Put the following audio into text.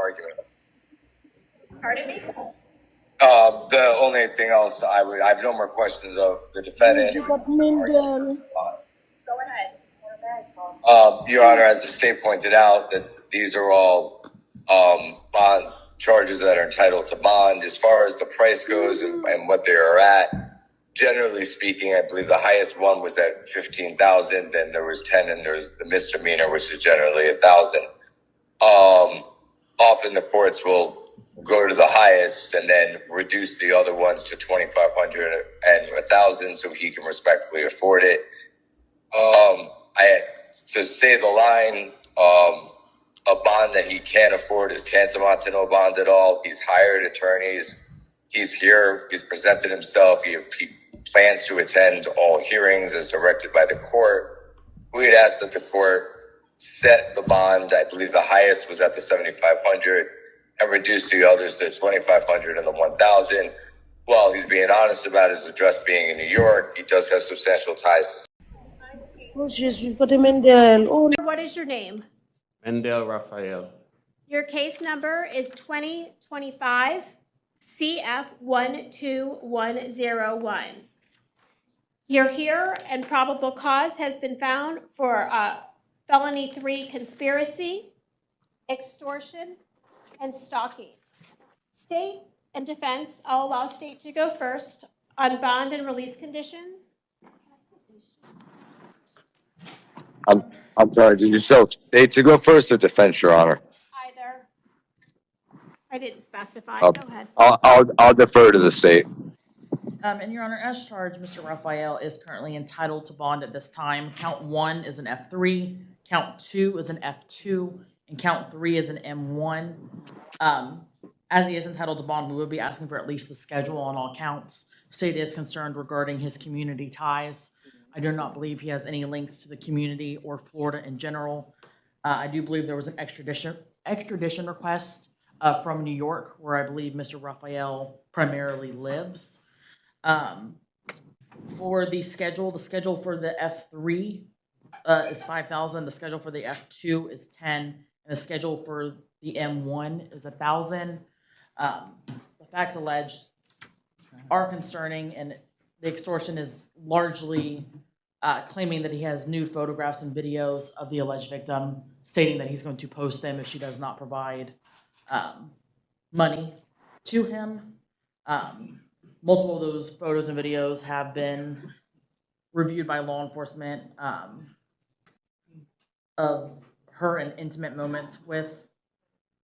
argument. Pardon me? The only thing else I have no more questions of the defendant. Go ahead. Your Honor, as the state pointed out, that these are all bond charges that are entitled to bond. As far as the price goes and what they are at, generally speaking, I believe the highest one was at $15,000. Then there was 10, and there's the misdemeanor, which is generally $1,000. Often the courts will go to the highest and then reduce the other ones to $2,500 and $1,000, so he can respectfully afford it. To say the line, a bond that he can't afford is tantamount to no bond at all. He's hired attorneys. He's here. He's presented himself. He plans to attend all hearings as directed by the court. We had asked that the court set the bond. I believe the highest was at the $7,500 and reduce the others to $2,500 and the $1,000. While he's being honest about his address being in New York, he does have substantial ties. What is your name? Mendel Raphael. Your case number is 2025 CF12101. You're here, and probable cause has been found for felony 3 conspiracy, extortion, and stalking. State and defense, I'll allow state to go first on bond and release conditions. I'm sorry, did you say state to go first or defense, Your Honor? Either. I didn't specify. Go ahead. I'll defer to the state. And Your Honor, as charged, Mr. Raphael is currently entitled to bond at this time. Count 1 is an F3, count 2 is an F2, and count 3 is an M1. As he is entitled to bond, we will be asking for at least the schedule on all counts. State is concerned regarding his community ties. I do not believe he has any links to the community or Florida in general. I do believe there was an extradition request from New York, where I believe Mr. Raphael primarily lives. For the schedule for the F3 is 5,000. The schedule for the F2 is 10, and the schedule for the M1 is 1,000. The facts alleged are concerning, and the extortion is largely claiming that he has nude photographs and videos of the alleged victim, stating that he's going to post them if she does not provide money to him. Multiple of those photos and videos have been reviewed by law enforcement of her in intimate moments with